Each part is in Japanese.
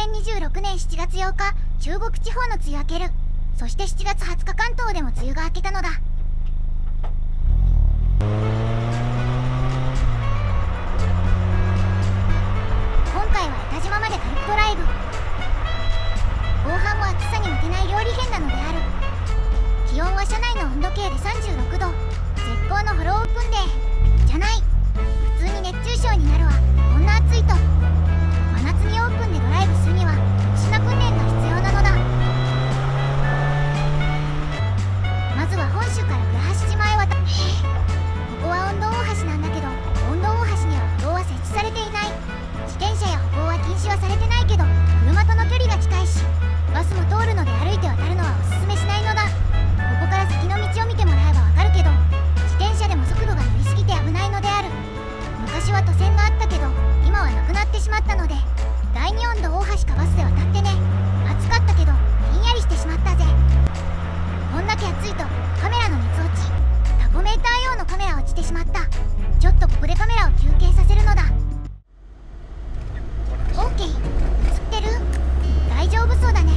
2026年7月8日、中国地方の梅雨明ける。そして7月20日関東でも梅雨が明けたのだ。今回は江田島まで軽くドライブ。後半も暑さに負けない料理編なのである。気温は車内の温度計で36度。絶好のホローオープンデーじゃない、普通に熱中症になるわ。こんな暑いと。真夏にオープンでドライブするには特殊な訓練が必要なのだ。まずは本州から倉橋島へ渡る。ここは温度大橋なんだけど、温度大橋には歩道は設置されていない。自転車や歩行は禁止はされてないけど、車との距離が近いし、バスも通るので歩いて渡るのはおすすめしないのだ。ここから先の道を見てもらえばわかるけど、自転車でも速度が乗りすぎて危ないのである。昔は都線があったけど今はなくなってしまったので、第二温度大橋かバスで渡ってね。暑かったけどひんやりしてしまったぜ。こんだけ暑いとカメラの熱落ち、タコメーター用のカメラ落ちてしまった。ちょっとここでカメラを休憩させるのだ。 OK、 映ってる？大丈夫そうだね。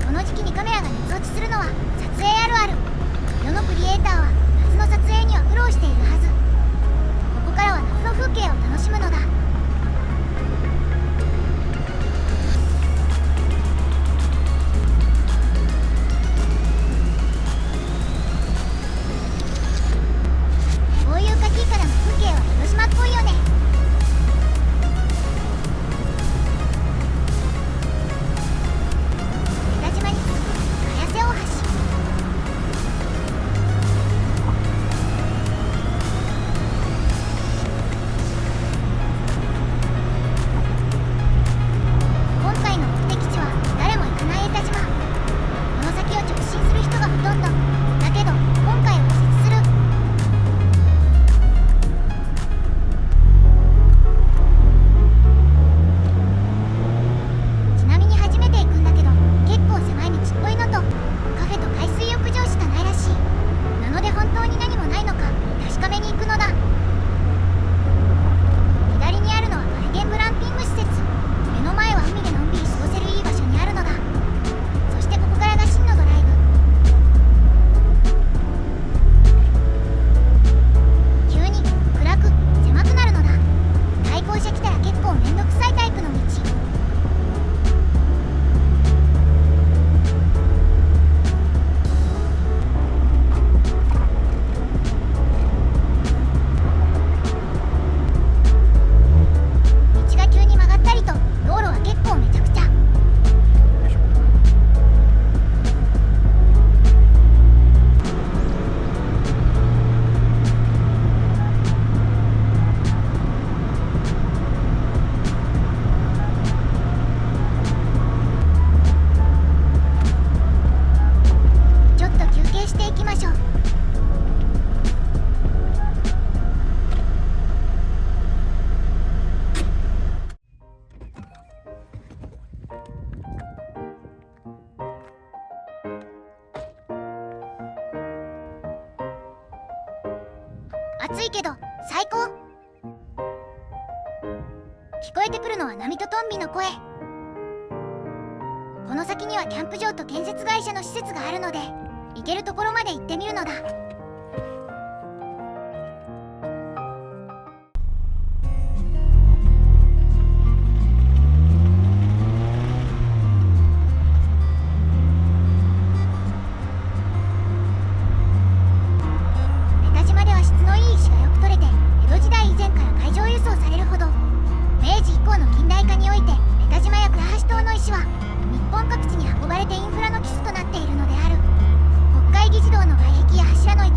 この時期にカメラが熱落ちするのは撮影あるある。世のクリエイターは夏の撮影には苦労しているはず。ここからは夏の風景を楽しむのだ。こういうカキイカダの風景は広島っぽいよね。江田島に続く綾瀬大橋。今回の目的地は誰も行かない江田島。この先を直進する人がほとんどだけど、今回は右折する。ちなみに初めて行くんだけど、結構狭い道っぽいのとカフェと海水浴場しかないらしい。なので本当に何もないのか確かめに行くのだ。左にあるのは海源グランピング施設。目の前は海でのんびり過ごせるいい場所にあるのだ。そしてここからが真のドライブ。急に暗く狭くなるのだ。対向車来たら結構めんどくさいタイプの道。道が急に曲がったりと道路は結構めちゃくちゃ。ちょっと休憩していきましょう。暑いけど最高。聞こえてくるのは波とトンビの声。この先にはキャンプ場と建設会社の施設があるので、行けるところまで行ってみるのだ。江田島では質のいい石がよく取れて、江戸時代以前から海上輸送されるほど。明治以降の近代化において江田島や倉橋島の石は日本各地に運ばれてインフラの基礎となっているのである。国会議事堂の外壁や柱の一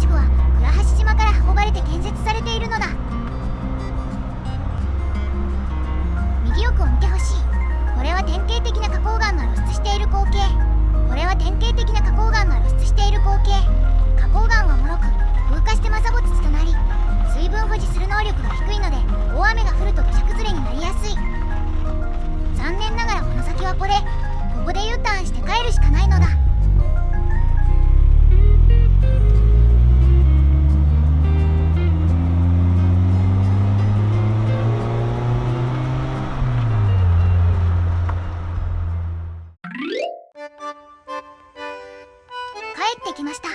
きました。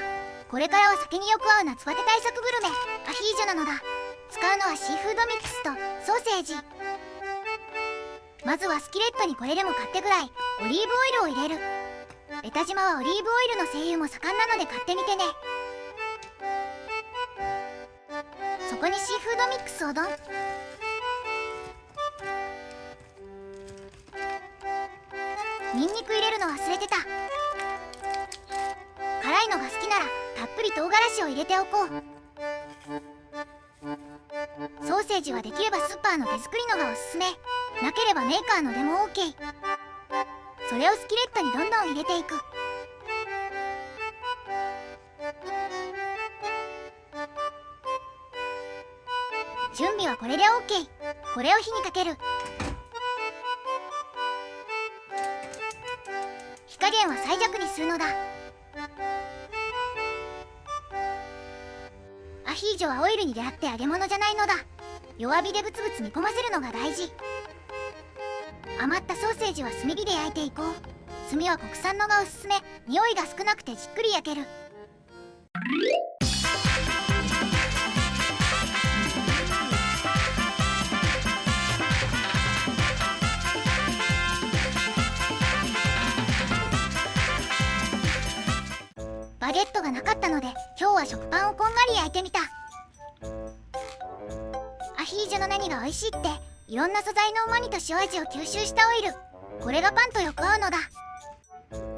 これからは酒によく合う夏バテ対策グルメアヒージョなのだ。使うのはシーフードミックスとソーセージ。まずはスキレットにこれでも勝手ぐらいオリーブオイルを入れる。江田島はオリーブオイルの製油も盛んなので買ってみてね。そこにシーフードミックスをドン。ニンニク入れるの忘れてた。辛いのが好きならたっぷり唐辛子を入れておこう。ソーセージはできればスーパーの手作りのがおすすめ。なければメーカーのでも OK。 それをスキレットにどんどん入れていく。準備はこれで OK。 これを火にかける。火加減は最弱にするのだ。アヒージョはオイルに出会って揚げ物じゃないのだ。弱火でブツブツ煮込ませるのが大事。余ったソーセージは炭火で焼いていこう。炭は国産のがおすすめ。匂いが少なくてじっくり焼ける。バゲットがなかったので今日は食パンをこんがり焼いてみた。アヒージョの何が美味しいっていろんな素材のうまみと塩味を吸収したオイル。これがパンとよく合うのだ。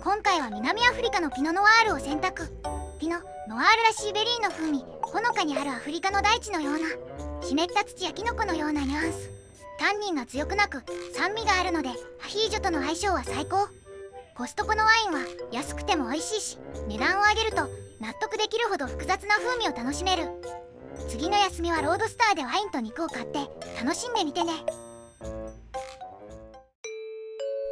今回は南アフリカのピノノワールを選択。ピノノワールらしいベリーの風味、ほのかにあるアフリカの大地のような湿った土やキノコのようなニュアンス。タンニンが強くなく酸味があるのでアヒージョとの相性は最高。コストコのワインは安くても美味しいし、値段を上げると納得できるほど複雑な風味を楽しめる。次の休みはロードスターでワインと肉を買って楽しんでみてね。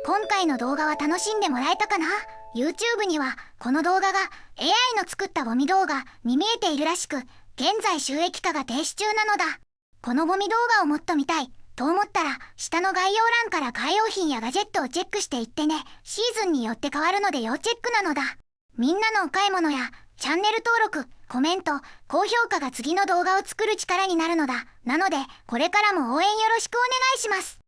今回の動画は楽しんでもらえたかな？ YouTube にはこの動画が AI の作ったゴミ動画に見えているらしく、現在収益化が停止中なのだ。このゴミ動画をもっと見たいと思ったら下の概要欄からカー用品やガジェットをチェックしていってね。シーズンによって変わるので要チェックなのだ。みんなのお買い物やチャンネル登録、コメント、高評価が次の動画を作る力になるのだ。なのでこれからも応援よろしくお願いします。